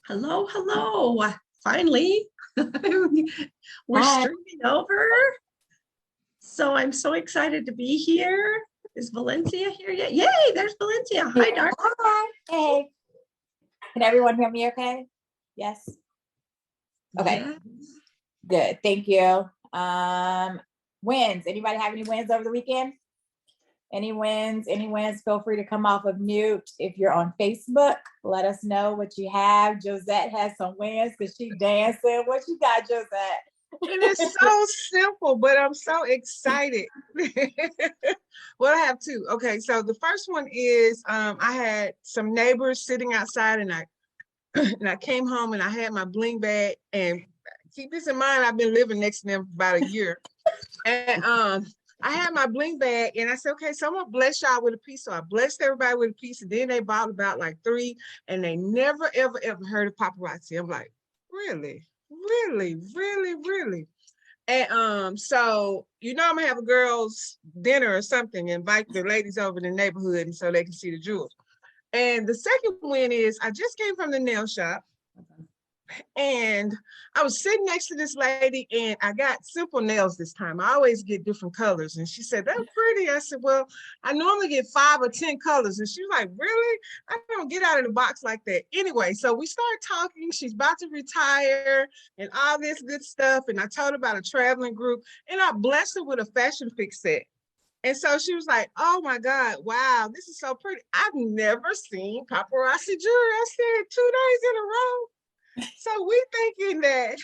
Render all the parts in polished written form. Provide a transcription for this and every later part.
Hello, hello. Finally, we're Hi. streaming over. So I'm so excited to be here. Is Valencia here yet? Yay, there's Valencia. Yeah. Hi, Dark. Hi. Hey. Can everyone hear me okay? Yes. Okay. Yes. Good. Thank you. Wins. Anybody have any wins over the weekend? Any wins? Any wins? Feel free to come off of mute. If you're on Facebook, let us know what you have. Josette has some wins because she dancing. What you got, Josette? And it's so simple, but I'm so excited. Well, I have two. Okay, so the first one is I had some neighbors sitting outside, and I came home and I had my bling bag. And keep this in mind, I've been living next to them for about a year. And I had my bling bag, and I said, okay, so I'm gonna bless y'all with a piece. So I blessed everybody with a piece, and then they bought about like three, and they never, ever, ever heard of paparazzi. I'm like, really? Really, really, really. And so I'm gonna have a girls' dinner or something, invite the ladies over to the neighborhood and so they can see the jewels. And the second win is I just came from the nail shop, and I was sitting next to this lady, and I got simple nails this time. I always get different colors. And she said, "They're pretty." I said, "Well, I normally get 5 or 10 colors." And she was like, "Really? I don't get out of the box like that." Anyway, so we started talking. She's about to retire and all this good stuff. And I told her about a traveling group, and I blessed her with a fashion fix set. And so she was like, "Oh my God, wow, this is so pretty. I've never seen paparazzi jewelry." I said, 2 days in a row. So we thinking that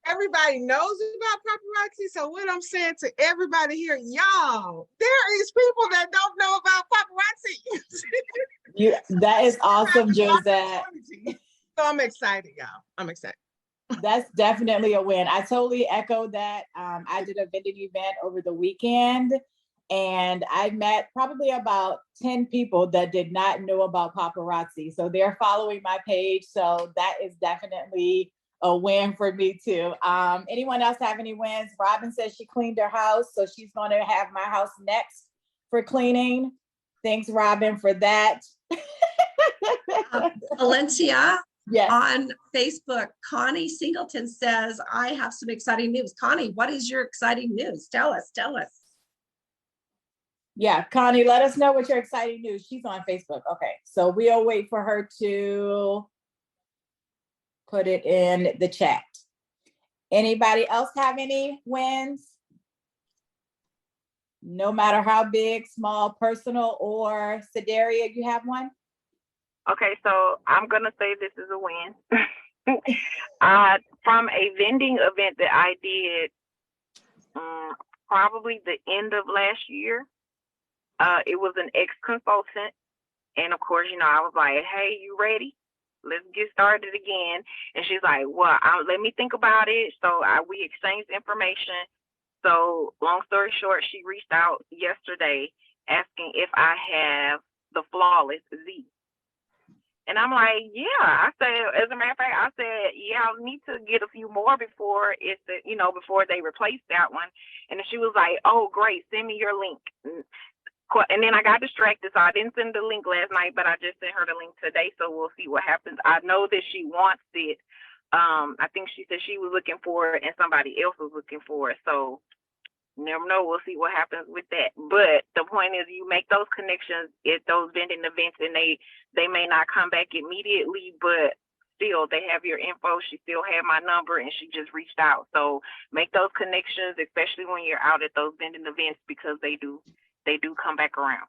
everybody knows about paparazzi. So what I'm saying to everybody here, y'all, there is people that don't know about paparazzi. That is awesome, Josette. So I'm excited, y'all. I'm excited. That's definitely a win. I totally echo that. I did a vending event over the weekend, and I met probably about 10 people that did not know about paparazzi. So they're following my page. So that is definitely a win for me too. Anyone else have any wins? Robin says she cleaned her house, so she's going to have my house next for cleaning. Thanks, Robin, for that. Valencia. Yes. On Facebook, Connie Singleton says, "I have some exciting news." Connie, what is your exciting news? Tell us. Yeah, Connie, let us know what your exciting news. She's on Facebook. Okay, so we'll wait for her to put it in the chat. Anybody else have any wins? No matter how big, small, personal, or Sedaria, you have one? Okay, so I'm gonna say this is a win. From a vending event that I did probably the end of last year, it was an ex-consultant. And of course, I was like, "Hey, you ready? Let's get started again." And she's like, "Well, let me think about it." So we exchanged information. So long story short, she reached out yesterday asking if I have the Flawless Z. And I'm like, "Yeah." I said, as a matter of fact, I said, "Yeah, I'll need to get a few more before before they replace that one." And she was like, "Oh, great. Send me your link." And then I got distracted, so I didn't send the link last night, but I just sent her the link today, so we'll see what happens. I know that she wants it. I think she said she was looking for it and somebody else was looking for it. So never know. We'll see what happens with that. But the point is, you make those connections at those vending events, and they may not come back immediately, but still they have your info. She still had my number, and she just reached out. So make those connections, especially when you're out at those vending events, because they do come back around.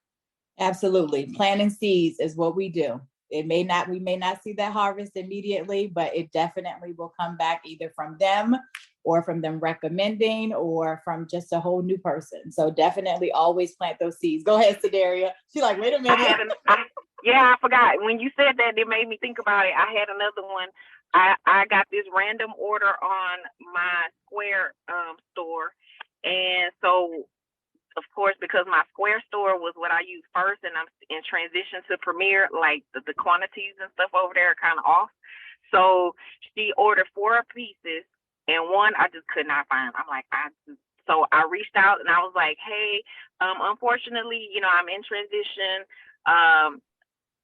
Absolutely. Planting seeds is what we do. We may not see that harvest immediately, but it definitely will come back either from them or from them recommending or from just a whole new person. So definitely always plant those seeds. Go ahead, Sedaria. She's like, "Wait a minute." I forgot. When you said that, it made me think about it. I had another one. I got this random order on my Square store. And so, of course, because my Square store was what I used first, and I'm in transition to Premier, like the quantities and stuff over there are kind of off. So she ordered 4 pieces, and one I just could not find. I'm like, so I reached out and I was like, "Hey, unfortunately, I'm in transition.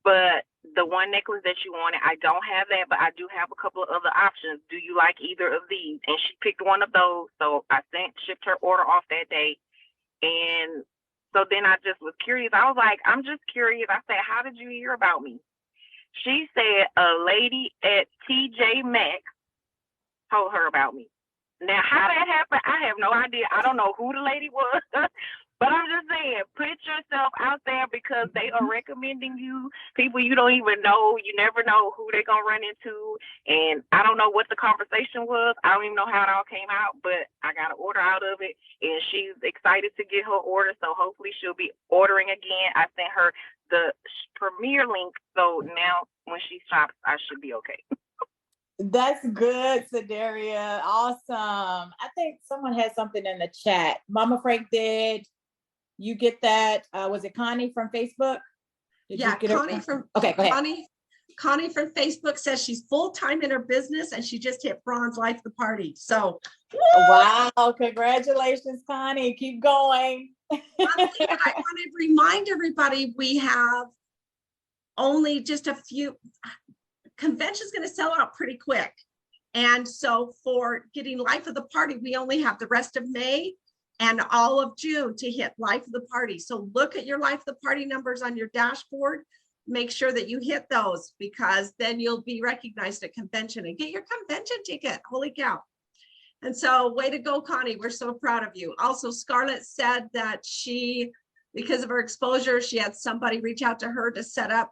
but the one necklace that you wanted, I don't have that, but I do have a couple of other options. Do you like either of these? And she picked one of those, so I shipped her order off that day. And so then I just was curious. I was like, I'm just curious. I said, how did you hear about me? She said a lady at TJ Maxx told her about me. Now, how that happened, I have no idea. I don't know who the lady was, but I'm just saying, put yourself out there because they are recommending you, people you don't even know. You never know who they're going to run into. And I don't know what the conversation was. I don't even know how it all came out, but I got an order out of it, and she's excited to get her order. So hopefully she'll be ordering again. I sent her the Premier link, so now when she shops, I should be okay. That's good, Sedaria. Awesome. I think someone had something in the chat. Mama Frank, did you get that? Was it Connie from Facebook? Did Yeah, you get Connie from Okay, go ahead. Connie from Facebook says she's full-time in her business and she just hit bronze life of the party. So wow, congratulations, Connie. Keep going. one thing that I want to remind everybody, we have only just a few. Convention's going to sell out pretty quick. And so for getting life of the party, we only have the rest of May and all of June to hit life of the party. So look at your life of the party numbers on your dashboard. Make sure that you hit those, because then you'll be recognized at convention and get your convention ticket. Holy cow. And so way to go, Connie. We're so proud of you. Also, Scarlett said that she, because of her exposure, she had somebody reach out to her to set up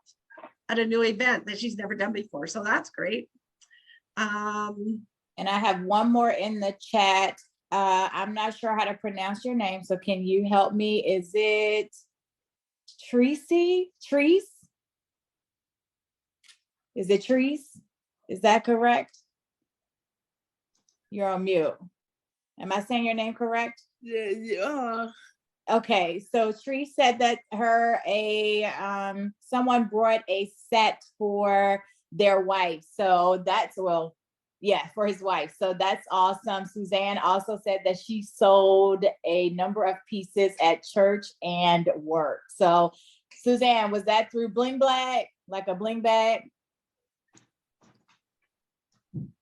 at a new event that she's never done before. So that's great. And I have one more in the chat. I'm not sure how to pronounce your name, so can you help me? Is it Tracy? Treese? Is it Treese? Is that correct? You're on mute. Am I saying your name correct? Yeah. Okay, so Tree said that someone brought a set for their wife. So that's, well, yeah, for his wife. So that's awesome. Suzanne also said that she sold a number of pieces at church and work. So Suzanne, was that through Bling Black, like a bling bag?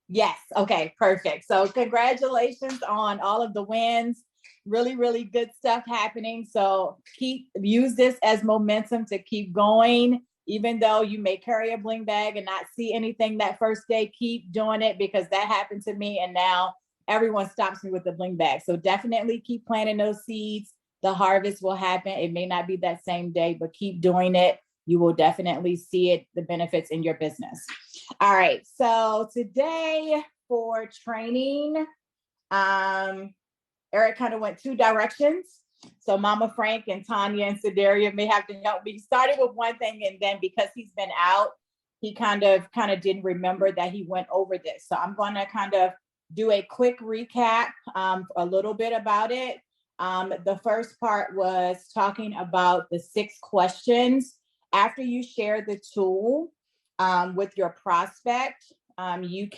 Yes. Okay, perfect. So congratulations on all of the wins. Really, really good stuff happening. So use this as momentum to keep going. Even though you may carry a bling bag and not see anything that first day, keep doing it, because that happened to me. And now everyone stops me with the bling bag. So definitely keep planting those seeds. The harvest will happen. It may not be that same day, but keep doing it. You will definitely see it, the benefits in your business. All right. So today for training, Eric kind of went two directions. So Mama Frank and Tanya and Sedaria may have to help me. Started with one thing, and then because he's been out, he kind of didn't remember that he went over this. So I'm going to kind of do a quick recap, a little bit about it. The first part was talking about the 6 questions. After you share the tool with your prospect, you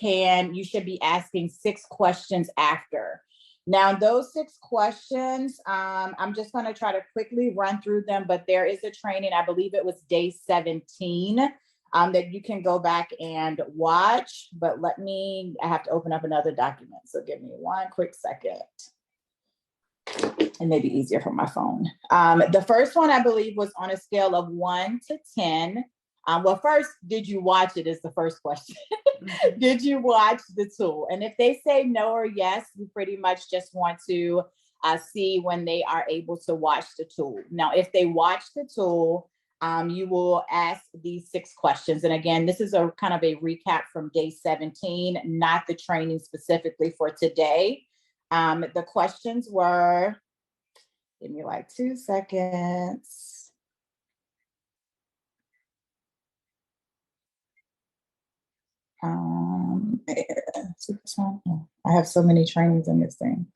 should be asking 6 questions after. Now, those 6 questions, I'm just going to try to quickly run through them, but there is a training, I believe it was day 17, that you can go back and watch. But I have to open up another document. So give me one quick second. It may be easier from my phone. The first one, I believe, was on a scale of 1 to 10. Well, first, did you watch it is the first question. Did you watch the tool? And if they say no or yes, we pretty much just want to see when they are able to watch the tool. Now, if they watch the tool, you will ask these 6 questions. And again, this is a kind of a recap from day 17, not the training specifically for today. The questions were, give me like 2 seconds. I have so many trainings in this thing.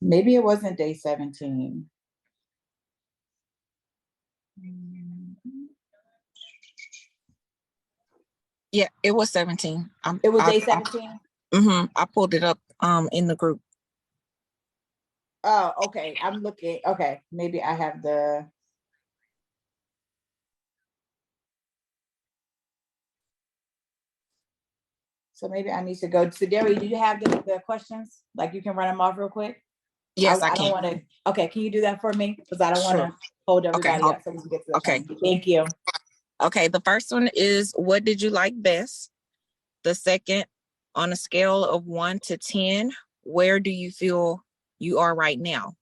Maybe it wasn't day 17. Yeah, it was 17. It was day 17? I pulled it up in the group. Oh, okay. I'm looking. Okay. Maybe I have the. So maybe I need to go. So, Derry, do you have the questions? Like you can run them off real quick? Yes, I I don't can. want to. Okay. Can you do that for me? Because I don't want Sure. to hold Okay. everybody up so we can get to the Okay. training. Thank you. Okay. The first one is, what did you like best? The second, on a scale of 1 to 10, where do you feel you are right now?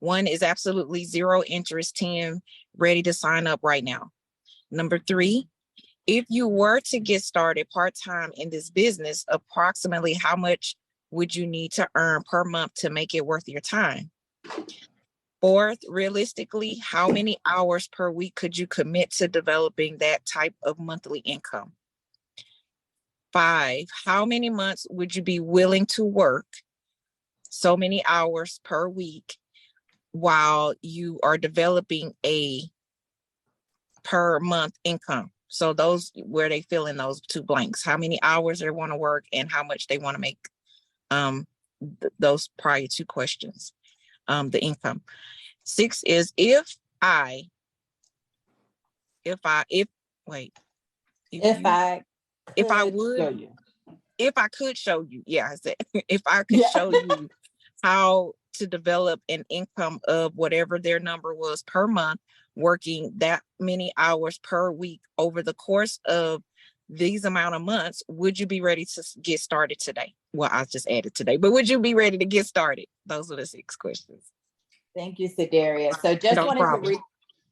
1 is absolutely zero interest, 10 ready to sign up right now. Number 3, if you were to get started part-time in this business, approximately how much would you need to earn per month to make it worth your time? 4th, realistically, how many hours per week could you commit to developing that type of monthly income? 5, how many months would you be willing to work so many hours per week while you are developing a per month income? So those where they fill in those 2 blanks, how many hours they want to work and how much they want to make, those prior 2 questions, the income. 6 is if wait, If I if I could would, show you. if I could show you, yeah, I said, if I could Yeah. show you how to develop an income of whatever their number was per month, working that many hours per week over the course of these amount of months, would you be ready to get started today? Well, I just added today, but would you be ready to get started? Those are the 6 questions. Thank you, Sedaria. So just No wanted problem.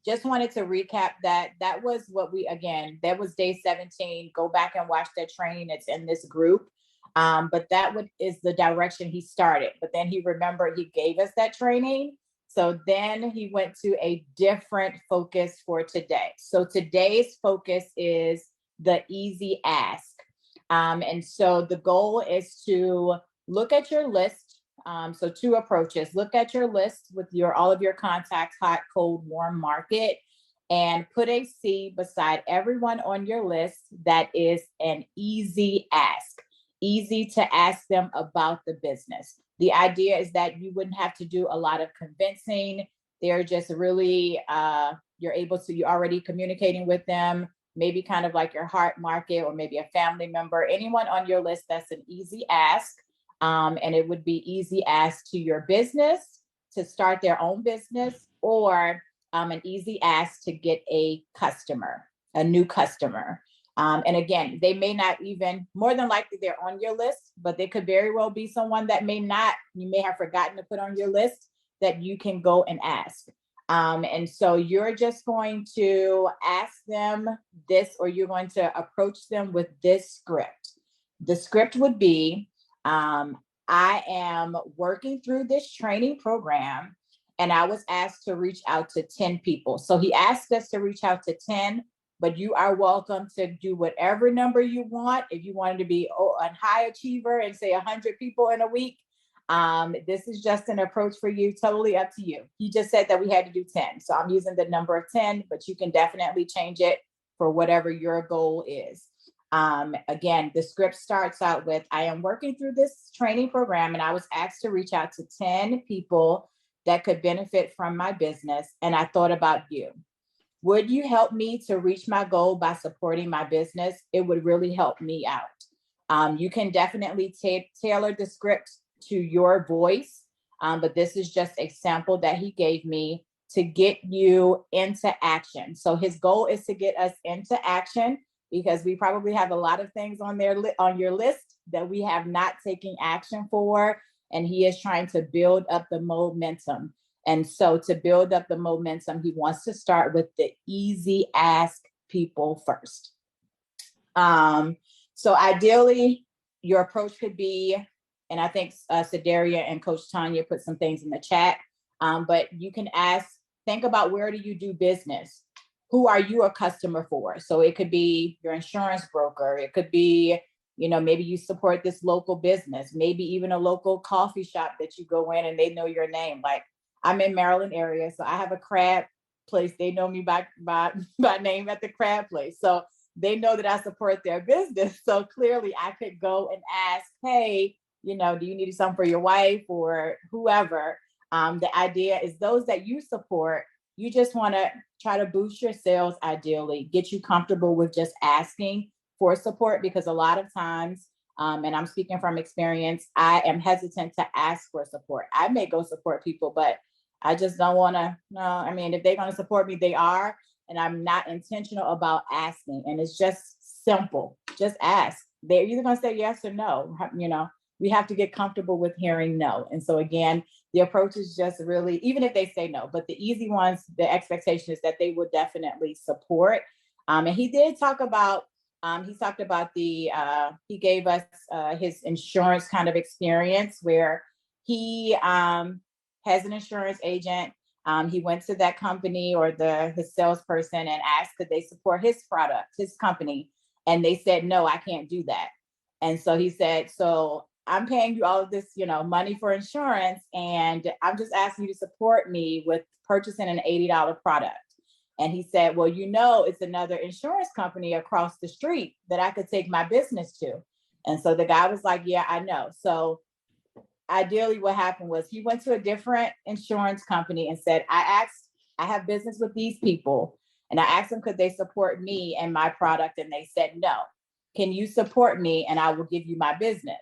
to recap that. That was what that was day 17. Go back and watch that training. It's in this group. But is the direction he started. But then he remembered he gave us that training. So then he went to a different focus for today. So today's focus is the easy ask. And so the goal is to look at your list. So 2 approaches. Look at your list with all of your contacts, hot, cold, warm, market, and put a C beside everyone on your list that is an easy ask. Easy to ask them about the business. The idea is that you wouldn't have to do a lot of convincing. They're just really, you're already communicating with them, maybe kind of like your heart market or maybe a family member, anyone on your list that's an easy ask. And it would be easy ask to your business to start their own business, or an easy ask to get a new customer. And again, they may not even, more than likely they're on your list, but they could very well be someone that you may have forgotten to put on your list that you can go and ask. And so you're just going to ask them this, or you're going to approach them with this script. The script would be, I am working through this training program and I was asked to reach out to 10 people. So he asked us to reach out to 10, but you are welcome to do whatever number you want. If you wanted to be a high achiever and say 100 people in a week, this is just an approach for you, totally up to you. He just said that we had to do 10. So I'm using the number of 10, but you can definitely change it for whatever your goal is. Again, the script starts out with, I am working through this training program and I was asked to reach out to 10 people that could benefit from my business. And I thought about you. Would you help me to reach my goal by supporting my business? It would really help me out. You can definitely tailor the script to your voice, but this is just a sample that he gave me to get you into action. So his goal is to get us into action, because we probably have a lot of things on your list that we have not taken action for, and he is trying to build up the momentum. And so to build up the momentum, he wants to start with the easy ask people first. So ideally, your approach could be, and I think Sedaria and Coach Tanya put some things in the chat, but you can think about, where do you do business? Who are you a customer for? So it could be your insurance broker. It could be, maybe you support this local business, maybe even a local coffee shop that you go in and they know your name. Like, I'm in Maryland area, so I have a crab place. They know me by name at the crab place. So they know that I support their business. So clearly I could go and ask, hey, do you need something for your wife or whoever? The idea is those that you support, you just want to try to boost your sales, ideally, get you comfortable with just asking for support, because a lot of times, and I'm speaking from experience, I am hesitant to ask for support. I may go support people, but I just don't want to. No, I mean, if they're going to support me, they are, and I'm not intentional about asking. And it's just simple. Just ask. They're either going to say yes or no. You know, we have to get comfortable with hearing no. And so again, the approach is just really, even if they say no, but the easy ones, the expectation is that they would definitely support. And he did talk about, he gave us his insurance kind of experience where he has an insurance agent. He went to that company or the salesperson and asked could they support his product, his company. And they said, no, I can't do that. And so he said, so I'm paying you all of this, money for insurance, and I'm just asking you to support me with purchasing an $80 product. And he said, well, it's another insurance company across the street that I could take my business to. And so the guy was like, yeah, I know. So ideally what happened was he went to a different insurance company and said, I have business with these people. And I asked them, could they support me and my product? And they said, no. Can you support me and I will give you my business?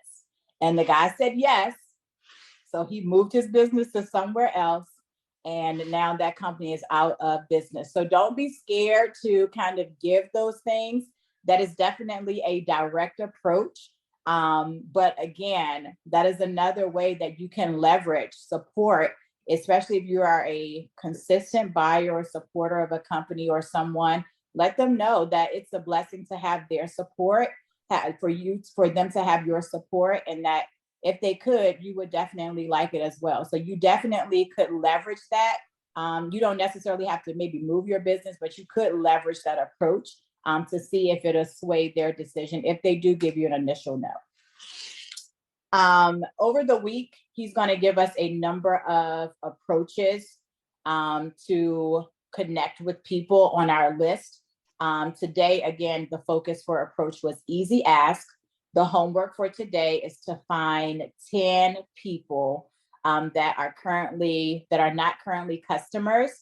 And the guy said, yes. So he moved his business to somewhere else. And now that company is out of business. So don't be scared to kind of give those things. That is definitely a direct approach. But again, that is another way that you can leverage support, especially if you are a consistent buyer or supporter of a company or someone. Let them know that it's a blessing to have their support, for them to have your support, and that if they could, you would definitely like it as well. So you definitely could leverage that. You don't necessarily have to maybe move your business, but you could leverage that approach to see if it'll sway their decision if they do give you an initial no. Over the week, he's going to give us a number of approaches to connect with people on our list. Today, again, the focus for approach was easy ask. The homework for today is to find 10 people that are not currently customers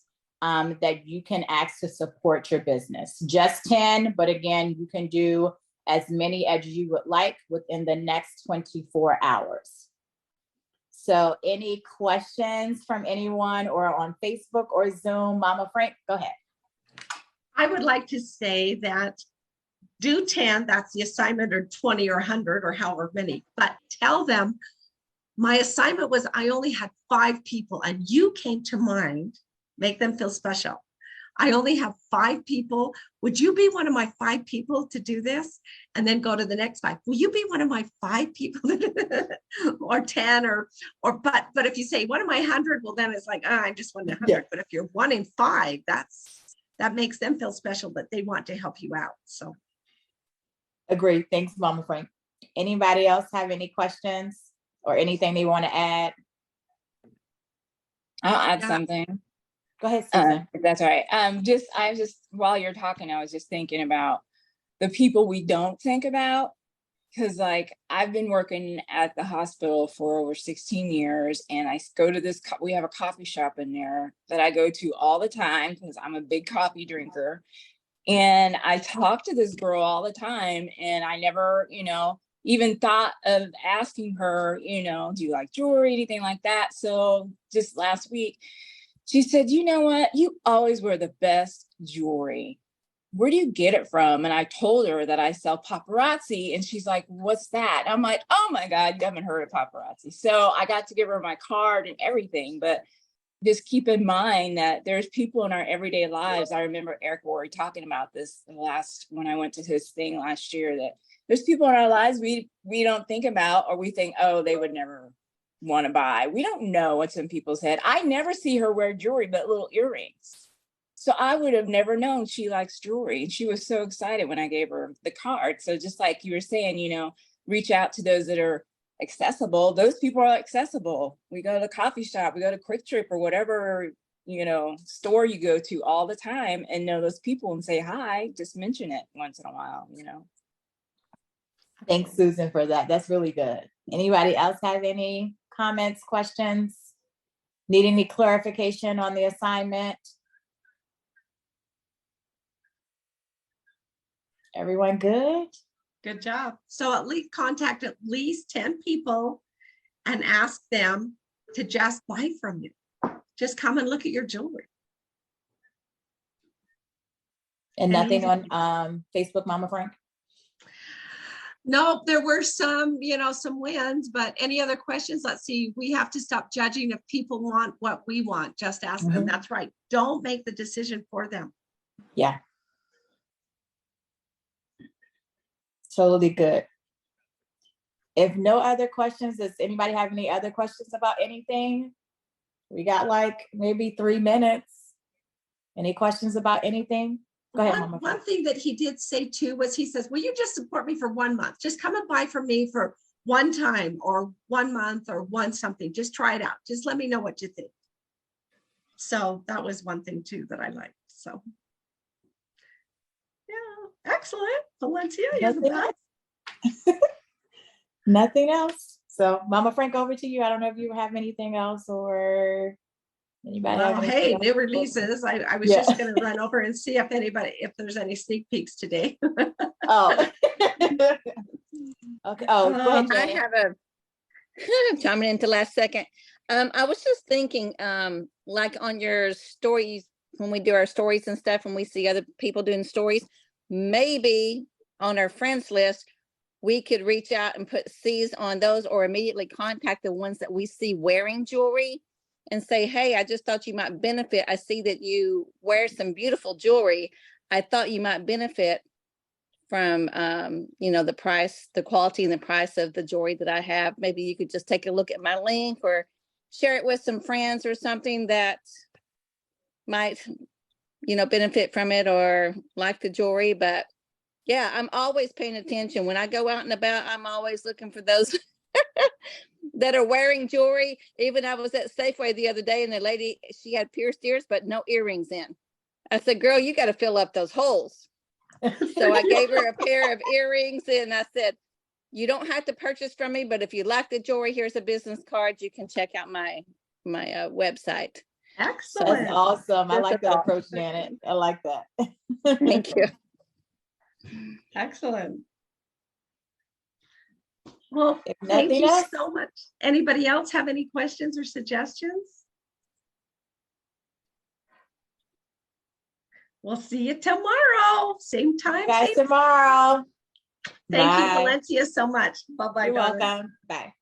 that you can ask to support your business. Just 10, but again, you can do as many as you would like within the next 24 hours. So any questions from anyone or on Facebook or Zoom? Mama Frank, go ahead. I would like to say that do 10, that's the assignment, or 20 or 100 or however many, but tell them my assignment was I only had 5 people and you came to mind. Make them feel special. I only have 5 people. Would you be one of my 5 people to do this? And then go to the next 5. Will you be one of my 5 people? Or 10 but if you say one of my 100, well, then it's like, I just want 100. Yeah. But if you're 1 in 5, that makes them feel special, that they want to help you out. So. Agree. Thanks, Mama Frank. Anybody else have any questions or anything they want to add? I'll add something. Go ahead, Susan. If that's all right. I just while you're talking, I was just thinking about the people we don't think about, because like I've been working at the hospital for over 16 years, and I go to we have a coffee shop in there that I go to all the time because I'm a big coffee drinker. And I talk to this girl all the time, and I never, even thought of asking her, do you like jewelry, anything like that? So just last week, she said, you know what? You always wear the best jewelry. Where do you get it from? And I told her that I sell paparazzi, and she's like, what's that? I'm like, oh my God, you haven't heard of paparazzi. So I got to give her my card and everything, but just keep in mind that there's people in our everyday lives. I remember Eric Worre talking about this when I went to his thing last year, that there's people in our lives we don't think about, or we think, oh, they would never want to buy. We don't know what's in people's head. I never see her wear jewelry, but little earrings. So I would have never known she likes jewelry. And she was so excited when I gave her the card. So just like you were saying, reach out to those that are accessible. Those people are accessible. We go to the coffee shop, we go to Quick Trip or whatever, store you go to all the time, and know those people and say hi, just mention it once in a while, Thanks, Susan, for that. That's really good. Anybody else have any comments, questions? Need any clarification on the assignment? Everyone good? Good job. So at least contact at least 10 people and ask them to just buy from you. Just come and look at your jewelry. And And nothing easy. on Facebook, Mama Frank? No, there were some, some wins, but any other questions? Let's see. We have to stop judging if people want what we want. Just ask them. Mhm. That's right. Don't make the decision for them. Yeah. Totally good. If no other questions, does anybody have any other questions about anything? We got like maybe 3 minutes. Any questions about anything? Go ahead, Mama. One thing that he did say too was he says, will you just support me for 1 month? Just come and buy from me for one time or 1 month or one something. Just try it out. Just let me know what you think. So that was one thing too that I liked. So yeah, excellent. Valencia, you're the Nothing best. else? Nothing else. So Mama Frank, over to you. I don't know if you have anything else or anybody have Well, anything hey, else? new releases. I was Yeah. just gonna run over and see if there's any sneak peeks today. Oh. Okay. Oh, go ahead, I Janet. have a chiming into last second. I was just thinking, like on your stories, when we do our stories and stuff, and we see other people doing stories, maybe on our friends list, we could reach out and put C's on those, or immediately contact the ones that we see wearing jewelry and say, hey, I just thought you might benefit. I see that you wear some beautiful jewelry. I thought you might benefit from the price, the quality and the price of the jewelry that I have. Maybe you could just take a look at my link or share it with some friends or something that might, benefit from it or like the jewelry. But yeah, I'm always paying attention. When I go out and about, I'm always looking for those that are wearing jewelry. Even I was at Safeway the other day and the lady, she had pierced ears, but no earrings in. I said, girl, you got to fill up those holes. So I gave her a pair of earrings and I said, you don't have to purchase from me, but if you like the jewelry, here's a business card. You can check out my website. Excellent. That's awesome. I That's like that awesome. approach, Janet. I like that. Thank you. Excellent. Well, If thank nothing you else, so much. Anybody else have any questions or suggestions? We'll see you tomorrow. Same time. guys, Same. tomorrow. Thank you, Bye. Valencia, so much. Bye-bye. You're darling. welcome. Bye.